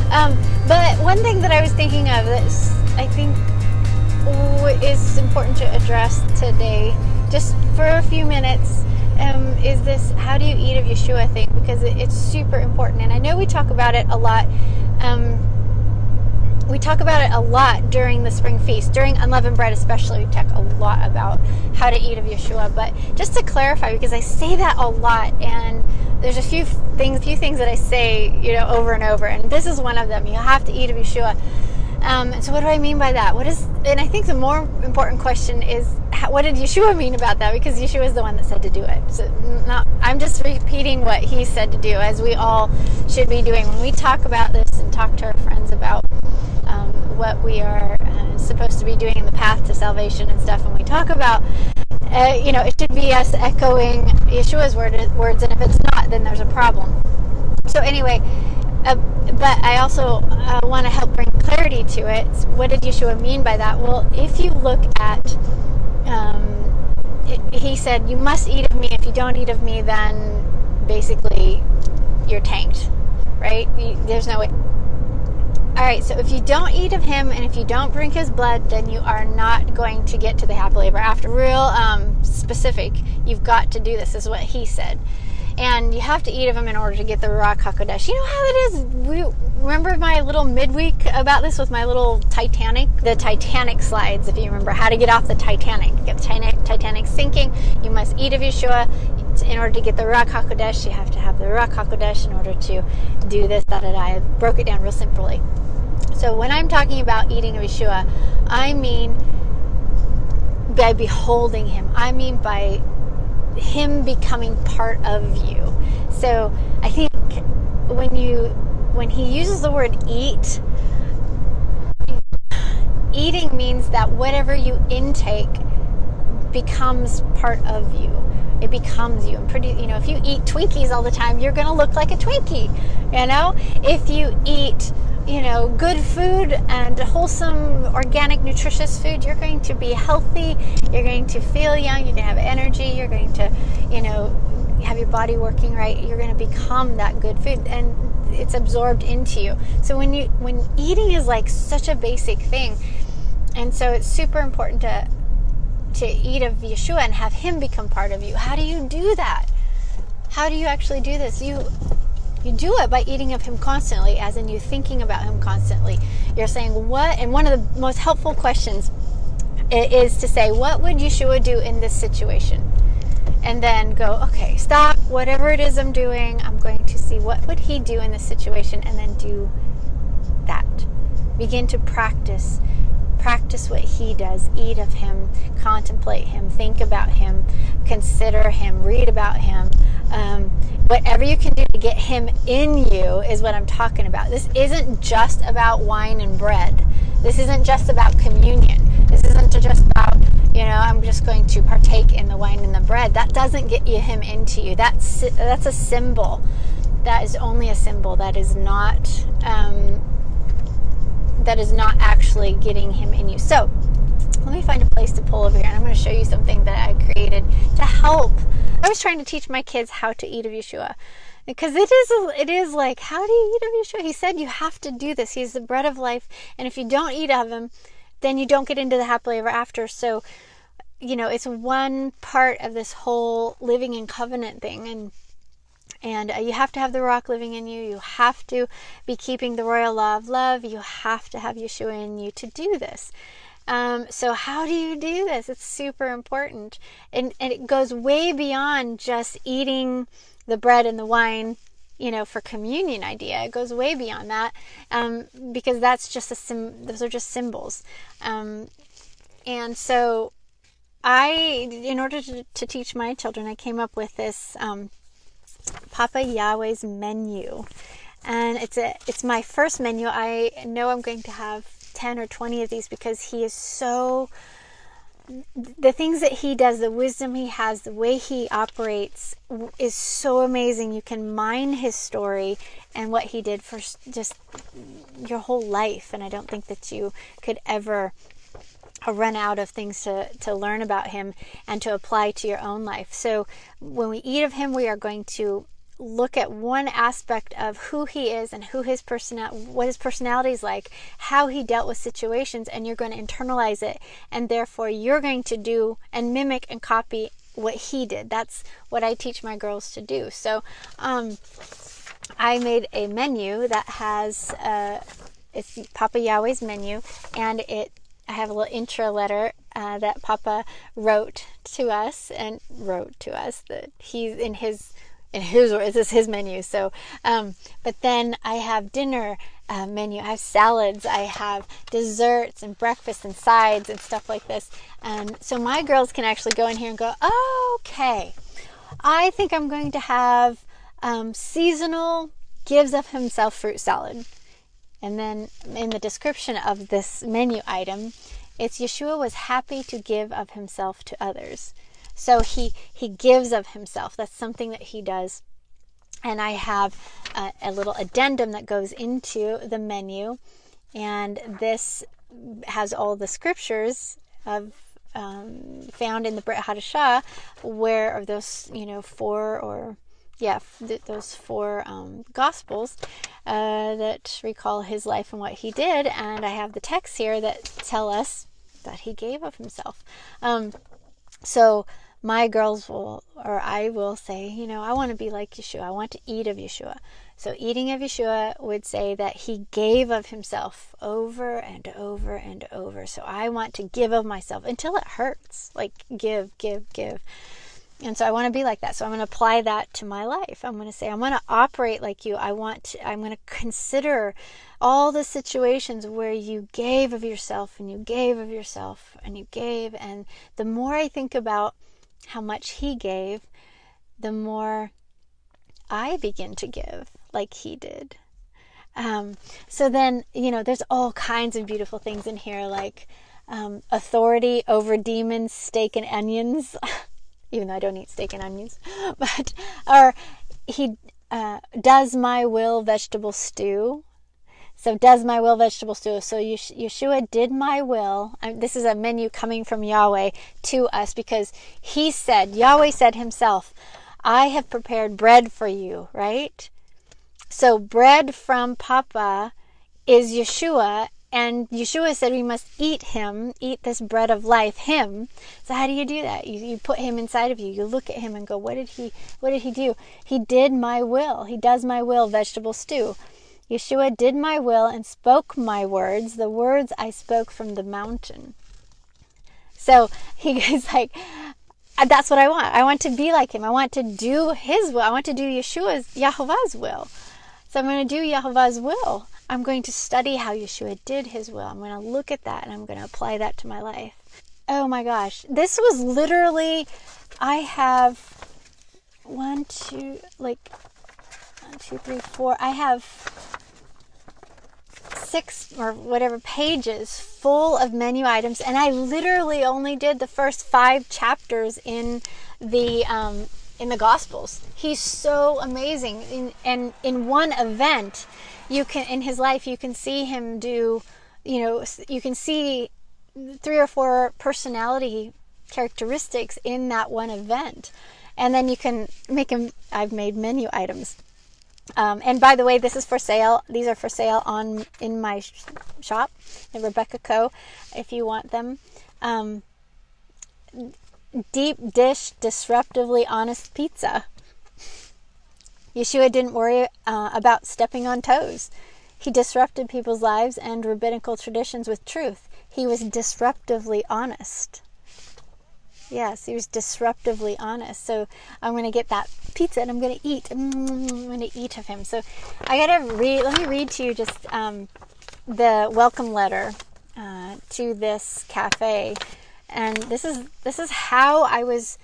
But one thing that I was thinking of that I think is important to address today, just for a few minutes, is this how do you eat of Yeshua thing, because it's super important. And I know we talk about it a lot. We talk about it a lot during the spring feast, during unleavened bread especially. We talk a lot about how to eat of Yeshua. But just to clarify, because I say that a lot, and there's a few things that I say, over and over, and this is one of them. You have to eat of Yeshua. So what do I mean by that? And I think the more important question is, what did Yeshua mean about that? Because Yeshua is the one that said to do it. So I'm just repeating what he said to do, as we all should be doing. When we talk about this and talk to our friends about what we are supposed to be doing in the path to salvation and stuff, and we talk about, it should be us echoing Yeshua's words, and if it's not, then there's a problem. So anyway, but I also want to help bring clarity to it. What did Yeshua mean by that? Well, if you look at, he said, you must eat of me. If you don't eat of me, then basically you're tanked, right? There's no way. All right, so if you don't eat of him and if you don't drink his blood, then you are not going to get to the happily ever after. Real specific. You've got to do this, is what he said. And you have to eat of them in order to get the Ruach HaKodesh. You know how it is? Remember my little midweek about this with my little Titanic? The Titanic slides, if you remember, how to get off the Titanic. Get the Titanic sinking. You must eat of Yeshua. In order to get the Ruach HaKodesh, you have to have the Ruach HaKodesh in order to do this, I broke it down real simply. So when I'm talking about eating of Yeshua, I mean by beholding him. I mean by him becoming part of you. So I think when he uses the word eat, eating means that whatever you intake becomes part of you. It becomes you. And if you eat Twinkies all the time, you're going to look like a Twinkie. If you eat good food and wholesome, organic, nutritious food, you're going to be healthy, you're going to feel young, you're going to have energy, you're going to, have your body working right, you're going to become that good food, and it's absorbed into you. So when eating is like such a basic thing, and so it's super important to eat of Yeshua and have him become part of you. How do you do that? How do you actually do this? You do it by eating of him constantly, as in you thinking about him constantly. You're saying what, and one of the most helpful questions is to say, what would Yeshua do in this situation? And then go, okay, stop, whatever it is I'm doing, I'm going to see what would he do in this situation, and then do that. Begin to practice what he does. Eat of him, contemplate him, think about him, consider him, read about him. Whatever you can do to get him in you is what I'm talking about. This isn't just about wine and bread. This isn't just about communion. This isn't just about, I'm just going to partake in the wine and the bread. That doesn't get him into you. That's a symbol. That is only a symbol. That is not actually getting him in you. So let me find a place to pull over here, and I'm going to show you something that I created to help. I was trying to teach my kids how to eat of Yeshua, because it is like, how do you eat of Yeshua? He said you have to do this. He's the bread of life, and if you don't eat of him, then you don't get into the happily ever after. So, it's one part of this whole living in covenant thing, and you have to have the Ruach living in you. You have to be keeping the royal law of love. You have to have Yeshua in you to do this. So how do you do this? It's super important. And it goes way beyond just eating the bread and the wine, for communion idea. It goes way beyond that, because that's just those are just symbols. And so in order to teach my children, I came up with this Papa Yahweh's menu. And it's my first menu. I know I'm going to have 10 or 20 of these, because he is the things that he does, the wisdom he has, the way he operates is so amazing. You can mine his story and what he did for just your whole life, and I don't think that you could ever run out of things to learn about him and to apply to your own life. So when we eat of him, we are going to look at one aspect of who he is and who his what his personality is like, how he dealt with situations, and you're going to internalize it, and therefore you're going to do and mimic and copy what he did. That's what I teach my girls to do. So I made a menu that has it's Papa Yahweh's menu, and I have a little intro letter that Papa wrote to us that he's in his this is his menu. So but then I have dinner menu, I have salads, I have desserts and breakfast and sides and stuff like this. And so my girls can actually go in here and go, oh, okay, I think I'm going to have seasonal gives of himself fruit salad. And then in the description of this menu item, it's Yeshua was happy to give of himself to others. So he gives of himself. That's something that he does. And I have a little addendum that goes into the menu. And this has all the scriptures of found in the Brit Hadashah, where those those four Gospels that recall his life and what he did. And I have the texts here that tell us that he gave of himself. So my girls I will say, I want to be like Yeshua. I want to eat of Yeshua. So eating of Yeshua would say that he gave of himself over and over and over. So I want to give of myself until it hurts. Like give. And so I want to be like that. So I'm going to apply that to my life. I'm going to say, I'm going to operate like you. I'm going to consider all the situations where you gave of yourself and you gave of yourself and you gave. And the more I think about how much he gave, the more I begin to give like he did. So then, there's all kinds of beautiful things in here, like authority over demons, steak and onions. Even though I don't eat steak and onions, or he does my will vegetable stew. So does my will vegetable stew. So Yeshua did my will. This is a menu coming from Yahweh to us, because Yahweh said himself, I have prepared bread for you, right? So bread from Papa is Yeshua. And Yeshua said we must eat this bread of life, him. So how do you do that? You put him inside of you. You look at him and go, what did he do? He did my will. He does my will, vegetable stew. Yeshua did my will and spoke my words, the words I spoke from the mountain. So he's like, that's what I want. I want to be like him. I want to do his will. I want to do Yahovah's will. So I'm going to do Yahovah's will. I'm going to study how Yeshua did his will. I'm going to look at that and I'm going to apply that to my life. Oh my gosh. This was literally, I have 1, 2, 3, 4. I have 6 or whatever pages full of menu items. And I literally only did the first 5 chapters in the Gospels. He's so amazing. And in one event, in his life, you can see him do, you can see 3 or 4 personality characteristics in that one event. And then you can make him, I've made menu items. And by the way, this is for sale. These are for sale in my shop, the Rebekah Co., if you want them. Deep dish, disruptively honest pizza. Yeshua didn't worry about stepping on toes. He disrupted people's lives and rabbinical traditions with truth. He was disruptively honest. Yes, he was disruptively honest. So I'm going to get that pizza and I'm going to eat. I'm going to eat of him. So let me read to you just the welcome letter to this cafe. And this is how I was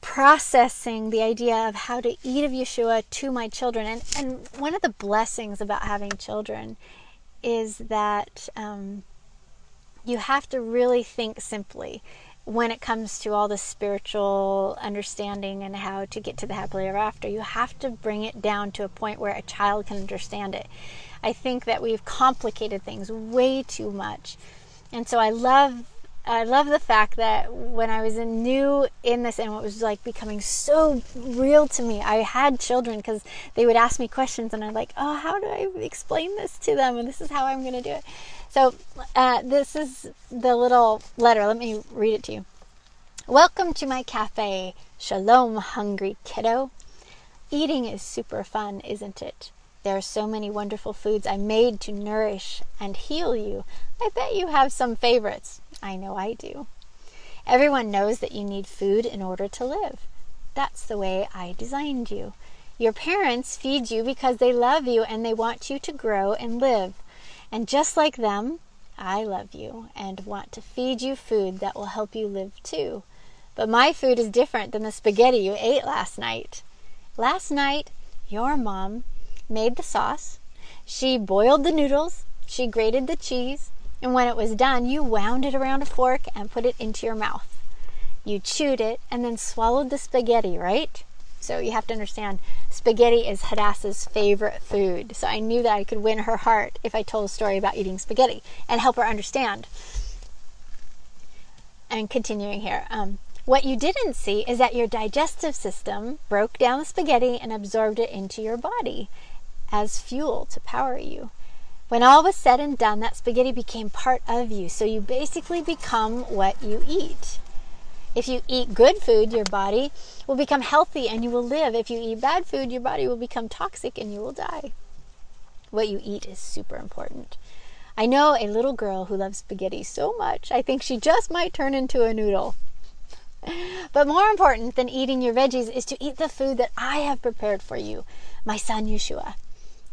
processing the idea of how to eat of Yeshua to my children. And one of the blessings about having children is that you have to really think simply when it comes to all the spiritual understanding and how to get to the happily ever after. You have to bring it down to a point where a child can understand it. I think that we've complicated things way too much. And so I love I love the fact that when I was new in this and it was like becoming so real to me, I had children because they would ask me questions and I'm like, oh, how do I explain this to them? And this is how I'm going to do it. So this is the little letter. Let me read it to you. Welcome to my cafe. Shalom, hungry kiddo. Eating is super fun, isn't it? There are so many wonderful foods I made to nourish and heal you. I bet you have some favorites. I know I do. Everyone knows that you need food in order to live. That's the way I designed you. Your parents feed you because they love you and they want you to grow and live. And just like them, I love you and want to feed you food that will help you live too. But my food is different than the spaghetti you ate last night. Last night, your mom made the sauce, she boiled the noodles, she grated the cheese, and when it was done, you wound it around a fork and put it into your mouth. You chewed it and then swallowed the spaghetti, right? So you have to understand, spaghetti is Hadassah's favorite food. So I knew that I could win her heart if I told a story about eating spaghetti and help her understand. And continuing here, what you didn't see is that your digestive system broke down the spaghetti and absorbed it into your body as fuel to power you. When all was said and done, that spaghetti became part of you. So you basically become what you eat. If you eat good food, your body will become healthy and you will live. If you eat bad food, your body will become toxic and you will die. What you eat is super important. I know a little girl who loves spaghetti so much, I think she just might turn into a noodle. But more important than eating your veggies is to eat the food that I have prepared for you, my son Yeshua.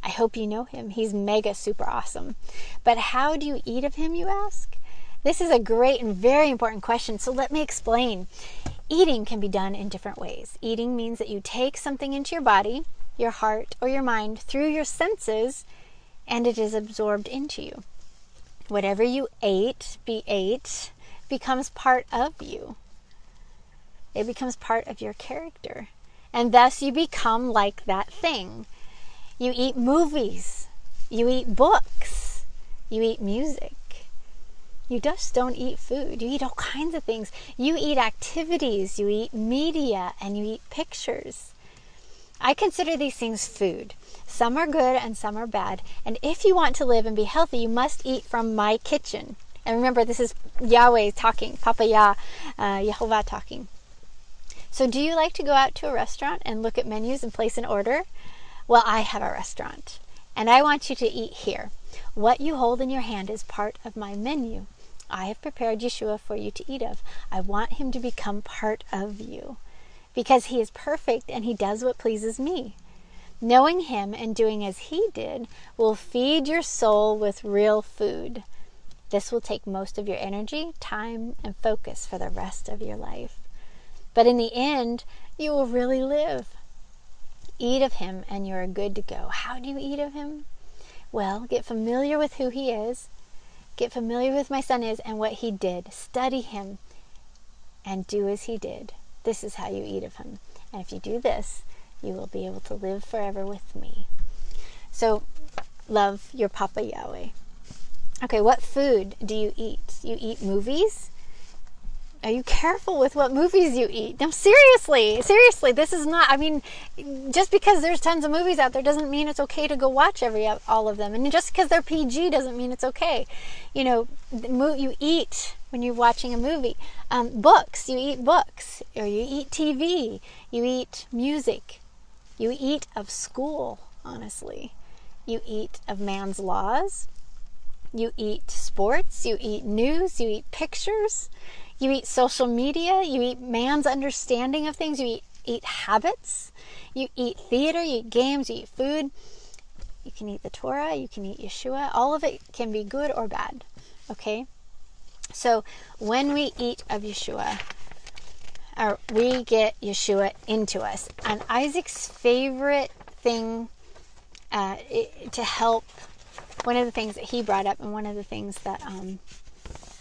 I hope you know him. He's mega super awesome. But how do you eat of him, you ask? This is a great and very important question, so let me explain. Eating can be done in different ways. Eating means that you take something into your body, your heart, or your mind through your senses, and it is absorbed into you. Whatever you ate becomes part of you. It becomes part of your character. And thus you become like that thing. You eat movies. You eat books. You eat music. You just don't eat food. You eat all kinds of things. You eat activities. You eat media. And you eat pictures. I consider these things food. Some are good and some are bad. And if you want to live and be healthy, you must eat from my kitchen. And remember, this is Yahweh talking. Papa Yah, Yehovah talking. So do you like to go out to a restaurant and look at menus and place an order? Well, I have a restaurant, and I want you to eat here. What you hold in your hand is part of my menu. I have prepared Yeshua for you to eat of. I want him to become part of you, because he is perfect and he does what pleases me. Knowing him and doing as he did will feed your soul with real food. This will take most of your energy, time, and focus for the rest of your life. But in the end, you will really live. Eat of him and you are good to go. How do you eat of him? Well, get familiar with who he is. Get familiar with my son is and what he did. Study him and do as he did. This is how you eat of him. And if you do this, you will be able to live forever with me. So, love your Papa Yahweh. Okay, what food do you eat? You eat movies? Are you careful with what movies you eat? No, seriously, this is not, I mean, just because there's tons of movies out there doesn't mean it's okay to go watch all of them. And just because they're PG doesn't mean it's okay. You know, you eat when you're watching a movie. Books, you eat books. Or you eat TV. You eat music. You eat of school, honestly. You eat of man's laws. You eat sports. You eat news. You eat pictures. You eat social media. You eat man's understanding of things. You eat habits. You eat theater. You eat games. You eat food. You can eat the Torah. You can eat Yeshua. All of it can be good or bad. Okay? So when we eat of Yeshua, we get Yeshua into us. And Isaac's favorite thing to help, one of the things that he brought up and one of the things that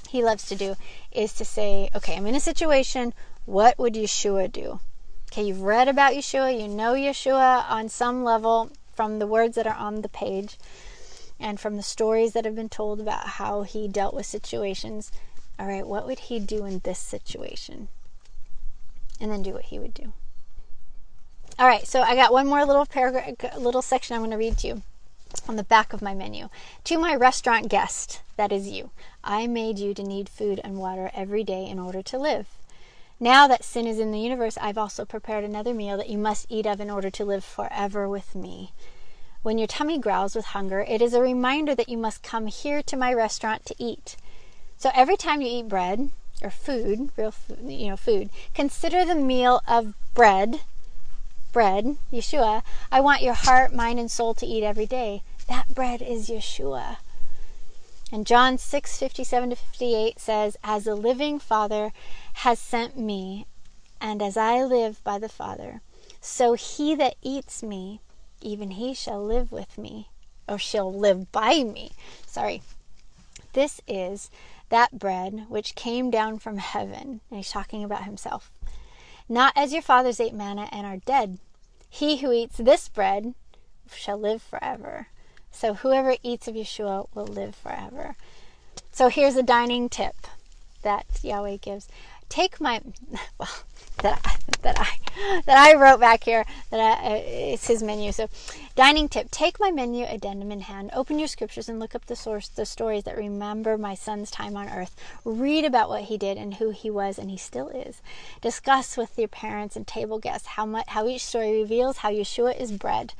he loves to do is to say, okay, I'm in a situation, what would Yeshua do? Okay, you've read about Yeshua, you know Yeshua on some level from the words that are on the page and from the stories that have been told about how he dealt with situations. All right, what would he do in this situation? And then do what he would do. All right, so I got one more little paragraph, little section I'm going to read to you on the back of my menu. To my restaurant guest, that is you, I made you to need food and water every day in order to live. Now that sin is in the universe, I've also prepared another meal that you must eat of in order to live forever with me. When your tummy growls with hunger, it is a reminder that you must come here to my restaurant to eat. So every time you eat bread or food, real food, food, consider the meal of bread, Yeshua, I want your heart, mind, and soul to eat every day. That bread is Yeshua. And John 6:57-58 says, as the living Father has sent me, and as I live by the Father, so he that eats me, even he shall live with me, or shall live by me. Sorry. This is that bread which came down from heaven. And he's talking about himself. Not as your fathers ate manna and are dead. He who eats this bread shall live forever. So whoever eats of Yeshua will live forever. So here's a dining tip that Yahweh gives. Take my, that I wrote back here, it's his menu. So dining tip, take my menu addendum in hand, open your scriptures and look up the stories that remember my son's time on earth. Read about what he did and who he was and he still is. Discuss with your parents and table guests how each story reveals how Yeshua is bread.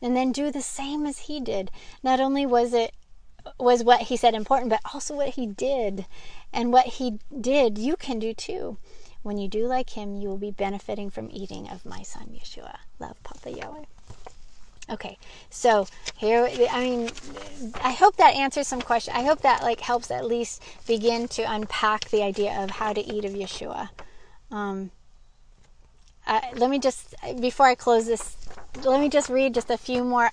And then do the same as he did. Not only was what he said important, but also what he did. And what he did, you can do too. When you do like him, you will be benefiting from eating of my son, Yeshua. Love, Papa Yahweh. Okay, so here, I hope that answers some questions. I hope that helps at least begin to unpack the idea of how to eat of Yeshua. Let me just, before I close this, let me just read just a few more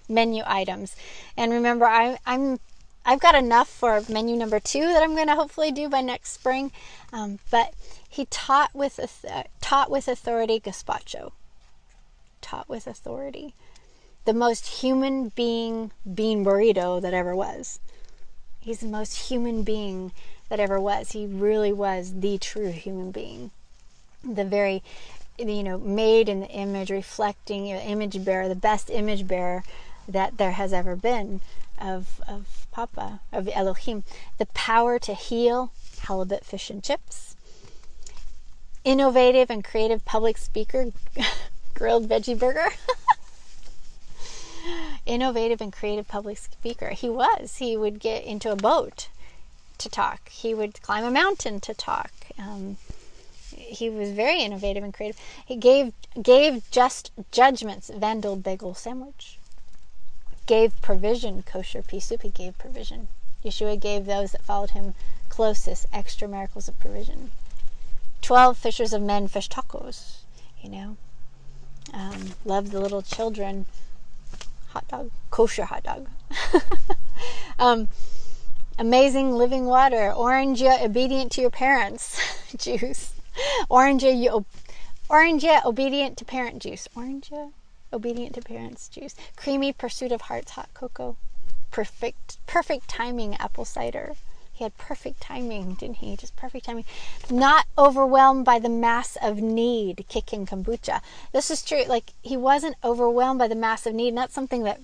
menu items. And remember, I've got enough for menu number 2 that I'm going to hopefully do by next spring. But he taught with authority, gazpacho. Taught with authority. The most human bean burrito that ever was. He's the most human being that ever was. He really was the true human being. The very, made in the image, reflecting, image bearer, the best image bearer that there has ever been of Papa, of Elohim. The power to heal, halibut, fish and chips. Innovative and creative public speaker, grilled veggie burger. Innovative and creative public speaker. He would get into a boat to talk. He would climb a mountain to talk. He was very innovative and creative. He gave just judgments, Vandal bagel sandwich. Gave provision, kosher pea soup. He gave provision. Yeshua gave those that followed him closest extra miracles of provision. 12 fishers of men fish tacos. Loved the little children. Hot dog, kosher hot dog. Amazing living water. Orangia obedient to your parents juice. Orangia obedient to parent juice. Orangia obedient to parents juice. Creamy pursuit of hearts hot cocoa. Perfect timing apple cider. He had perfect timing, didn't he? Just perfect timing. Not overwhelmed by the mass of need. Kicking kombucha. This is true. He wasn't overwhelmed by the mass of need. And that's something that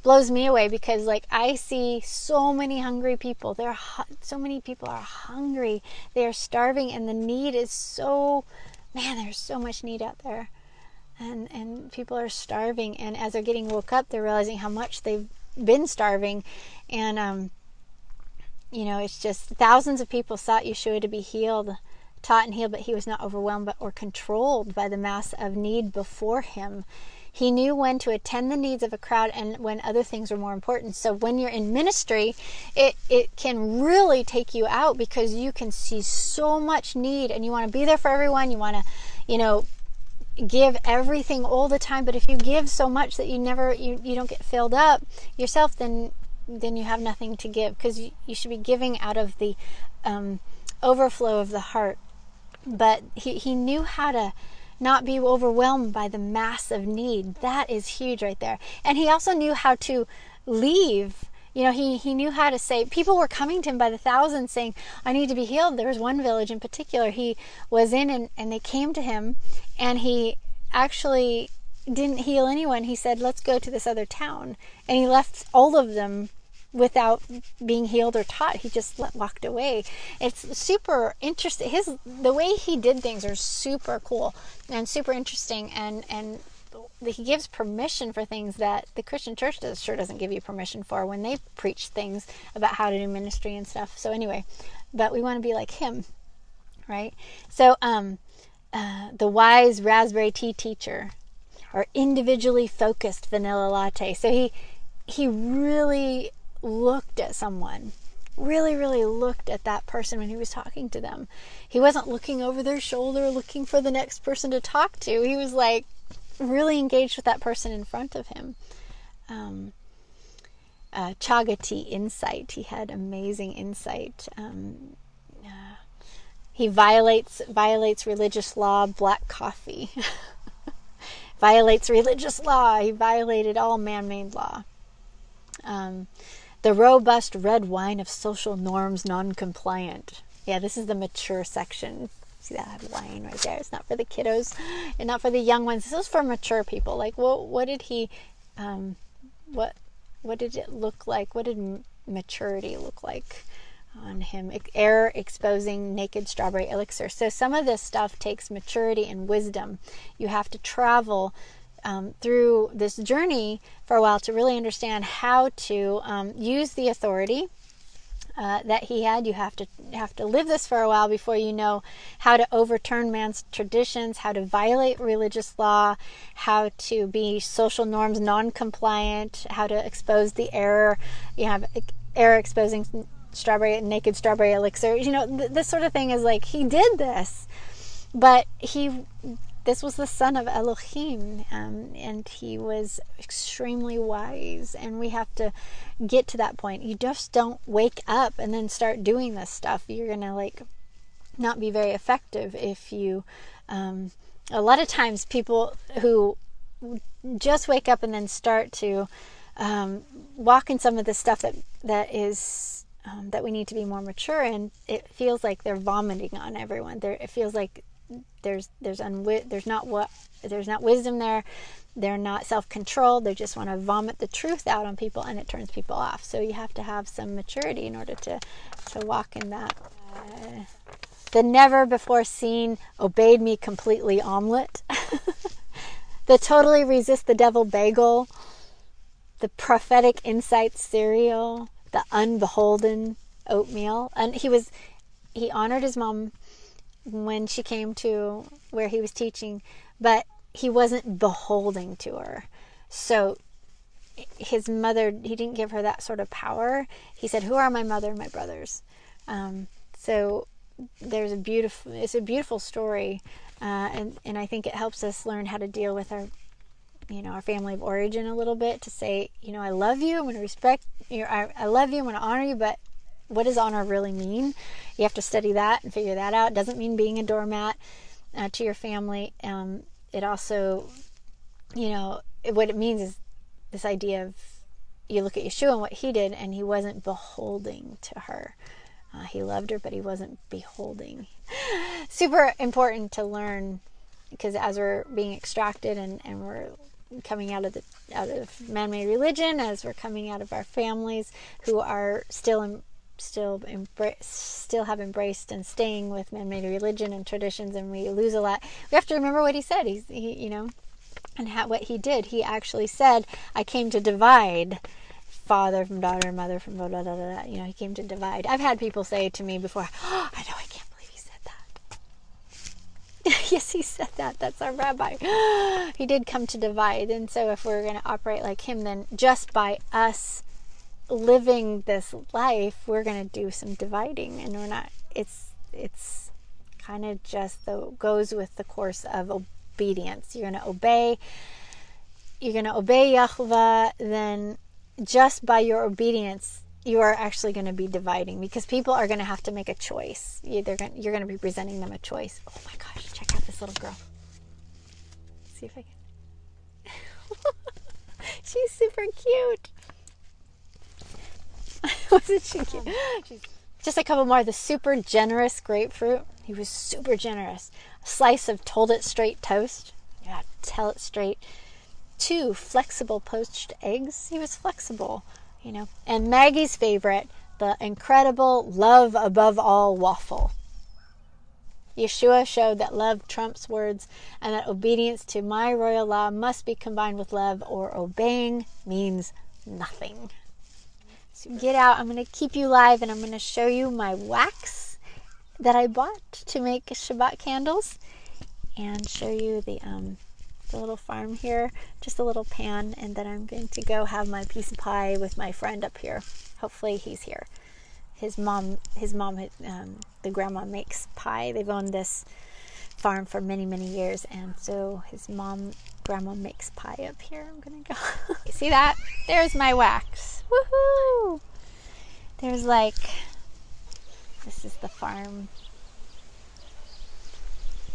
blows me away, because I see so many hungry people. So many people are hungry. They are starving, and the need is there's so much need out there. And people are starving, and as they're getting woke up, they're realizing how much they've been starving. And it's just thousands of people sought Yeshua to be healed, taught and healed, but he was not overwhelmed or controlled by the mass of need before him. He knew when to attend the needs of a crowd and when other things were more important. So when you're in ministry, it can really take you out, because you can see so much need and you want to be there for everyone. You want to, give everything all the time. But if you give so much that you don't get filled up yourself, then you have nothing to give, because you should be giving out of the overflow of the heart. But he knew how to not be overwhelmed by the mass of need. That is huge right there. And he also knew how to leave You know, he knew how to say, people were coming to him by the thousands saying, I need to be healed. There was one village in particular he was in, and they came to him, and he actually didn't heal anyone. He said, let's go to this other town. And he left all of them without being healed or taught. He just walked away. It's super interesting. The way he did things are super cool and super interesting, and he gives permission for things that the Christian church sure doesn't give you permission for when they preach things about how to do ministry and stuff. So anyway, but we want to be like him, right? So the wise raspberry tea teacher, or individually focused vanilla latte. So he really looked at someone, really looked at that person when he was talking to them. He wasn't looking over their shoulder looking for the next person to talk to. He was like really engaged with that person in front of him. Chagati insight. He had amazing insight. He violates religious law. Black coffee. Violates religious law. He violated all man-made law. The robust red wine of social norms, non-compliant. Yeah, this is the mature section. See that wine right there? It's not for the kiddos and not for the young ones. This is for mature people. Like, well, what did he, what did it look like? What did maturity look like on him? Error exposing naked strawberry elixir. So some of this stuff takes maturity and wisdom. You have to travel through this journey for a while to really understand how to use the authority that he had. You have to live this for a while before you know how to overturn man's traditions, how to violate religious law, how to be social norms non-compliant, how to expose the error. You have error exposing naked strawberry elixir. You know, this sort of thing is like, he did this, but this was the son of Elohim, and he was extremely wise, and we have to get to that point. You just don't wake up and then start doing this stuff. You're going to not be very effective if you, a lot of times people who just wake up and then start to walk in some of the stuff that is, that we need to be more mature in, it feels like they're vomiting on everyone. It feels like there's not wisdom there. They're not self-controlled. They just want to vomit the truth out on people, and it turns people off. So you have to have some maturity in order to walk in that. The never before seen obeyed me completely omelet. The totally resist the devil bagel. The prophetic insight cereal. The unbeholden oatmeal. And he honored his mom when she came to where he was teaching, but he wasn't beholding to her. So his mother, he didn't give her that sort of power. He said, who are my mother and my brothers? So it's a beautiful story, and I think it helps us learn how to deal with our family of origin a little bit, to say, I love you, I'm going to respect you, I love you, I'm going to honor you, but what does honor really mean? You have to study that and figure that out. It doesn't mean being a doormat to your family. It also, what it means is this idea of, you look at Yeshua and what he did, and he wasn't beholding to her. He loved her, but he wasn't beholding. Super important to learn, because as we're being extracted and we're coming out of man-made religion, as we're coming out of our families who are still have embraced and staying with man-made religion and traditions, and we lose a lot. We have to remember what he said. What he did. He actually said, "I came to divide father from daughter, mother from blah blah blah blah." He came to divide. I've had people say to me before, "Oh, I can't believe he said that." Yes, he said that. That's our rabbi. He did come to divide, and so if we're going to operate like him, then just by us living this life, we're going to do some dividing, and we're not. It's kind of just goes with the course of obedience. You're going to obey Yahovah, then just by your obedience, you are actually going to be dividing, because people are going to have to make a choice. You're going to be presenting them a choice. Oh my gosh, check out this little girl. Let's see if I can. She's super cute. Wasn't she cute? Just a couple more. The super generous grapefruit. He was super generous. A slice of Told It Straight toast. Yeah, tell it straight. 2 flexible poached eggs. He was flexible, you know. And Maggie's favorite, the incredible love above all waffle. Yeshua showed that love trumps words and that obedience to my royal law must be combined with love, or obeying means nothing. So get out. I'm going to keep you live, and I'm going to show you my wax that I bought to make Shabbat candles, and show you the little farm here, just a little pan, and then I'm going to go have my piece of pie with my friend up here. Hopefully he's here. His mom, the grandma makes pie. They've owned this farm for many, many years, and so his grandma makes pie up here. I'm gonna go. See that? There's my wax. Woohoo! There's this is the farm.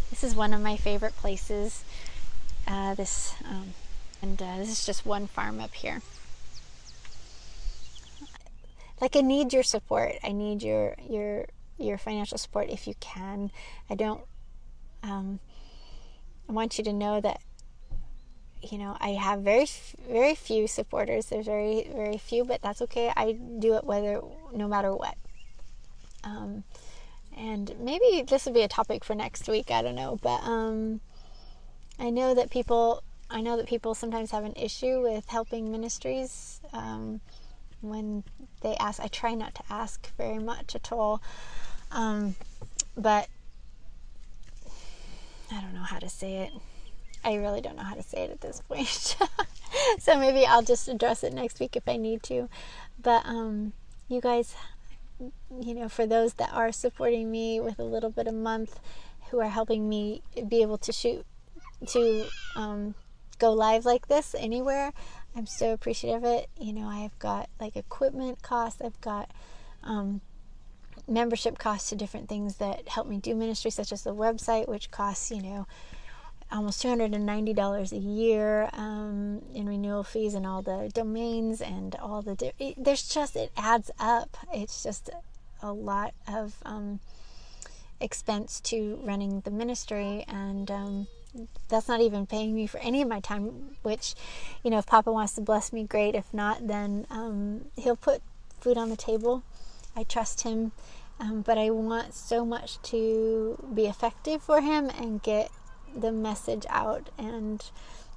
This is one of my favorite places. This is just one farm up here. I need your support. I need your financial support if you can. I want you to know that, you know, I have very, very few supporters. There's very, very few, but that's okay. I do it no matter what. And maybe this will be a topic for next week. I don't know, but I know that people sometimes have an issue with helping ministries. When they ask, I try not to ask very much at all, but I don't know how to say it. I really don't know how to say it at this point. So maybe I'll just address it next week if I need to. But you guys, you know, for those that are supporting me with a little bit a month, who are helping me be able to go live like this anywhere, I'm so appreciative of it. You know, I've got equipment costs. I've got membership costs to different things that help me do ministry, such as the website, which costs, you know, almost $290 a year in renewal fees, and all the domains and all the it adds up. It's just a lot of expense to running the ministry, and that's not even paying me for any of my time, which, you know, if Papa wants to bless me, great. If not, then he'll put food on the table. I trust him, but I want so much to be effective for him and get the message out, and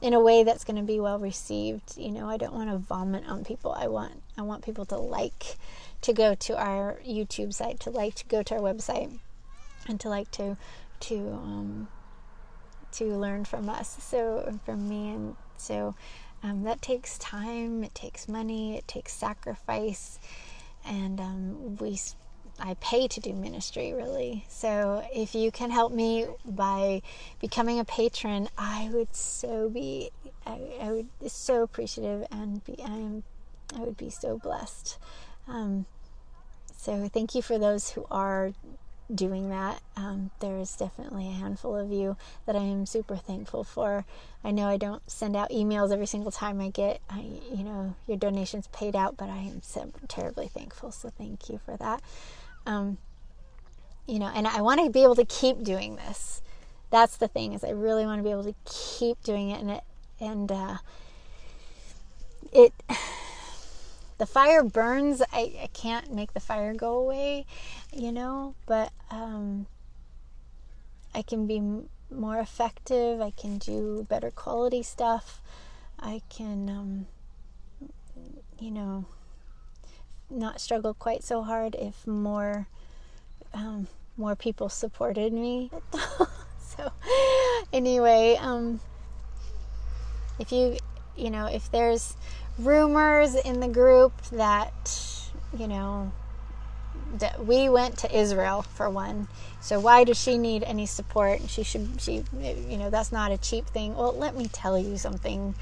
in a way that's going to be well received. You know, I don't want to vomit on people. I want people to go to our YouTube site, to go to our website, and to learn from us, from me. And so that takes time, it takes money, it takes sacrifice, and I pay to do ministry, really. So if you can help me by becoming a patron, I would be so appreciative, and I would be so blessed. So thank you for those who are doing that. There's definitely a handful of you that I am super thankful for. I know I don't send out emails every single time I get your donations paid out, but I am so terribly thankful. So thank you for that. And I want to be able to keep doing this. That's the thing, is I really want to be able to keep doing it, the fire burns. I can't make the fire go away, but I can be more effective. I can do better quality stuff. I can, not struggle quite so hard if more people supported me. So anyway, if there's rumors in the group that we went to Israel, for one, so why does she need any support? That's not a cheap thing. Well, let me tell you something.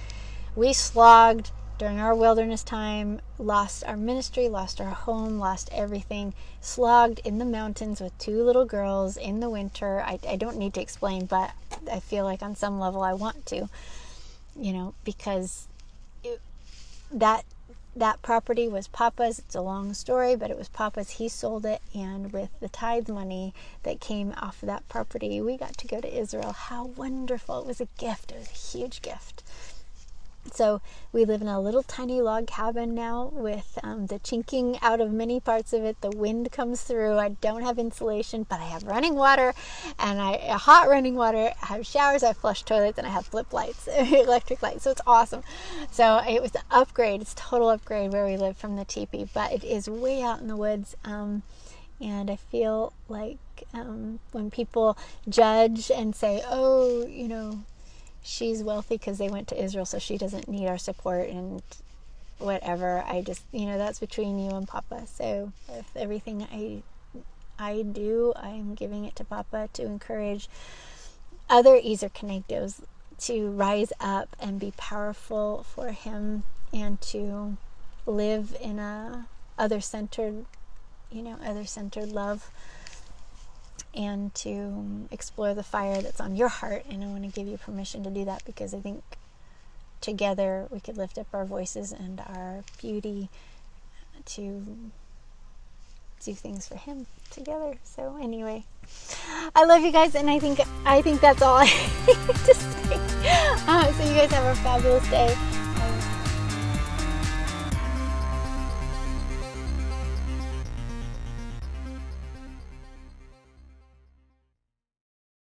We slogged during our wilderness time, lost our ministry, lost our home, lost everything, slogged in the mountains with 2 little girls in the winter. I don't need to explain, but I feel like on some level I want to, because that that property was Papa's. It's a long story, but it was Papa's. He sold it, and with the tithe money that came off of that property, we got to go to Israel. How wonderful. It was a gift. It was a huge gift. So we live in a little tiny log cabin now with the chinking out of many parts of it. The wind comes through. I don't have insulation, but I have running water, and hot running water. I have showers, I have flush toilets, and I have flip lights, electric lights. So it's awesome. So it was an upgrade. It's a total upgrade where we live from the teepee, but it is way out in the woods. And I feel like when people judge and say, oh, she's wealthy because they went to Israel, so she doesn't need our support and whatever. I just, that's between you and Papa. So if everything I do, I'm giving it to Papa to encourage other Ezer Kenegdos to rise up and be powerful for him and to live in a other-centered love, and to explore the fire that's on your heart. And I want to give you permission to do that, because I think together we could lift up our voices and our beauty to do things for him together. So anyway, I love you guys, and I think that's all I need to say. So you guys have a fabulous day.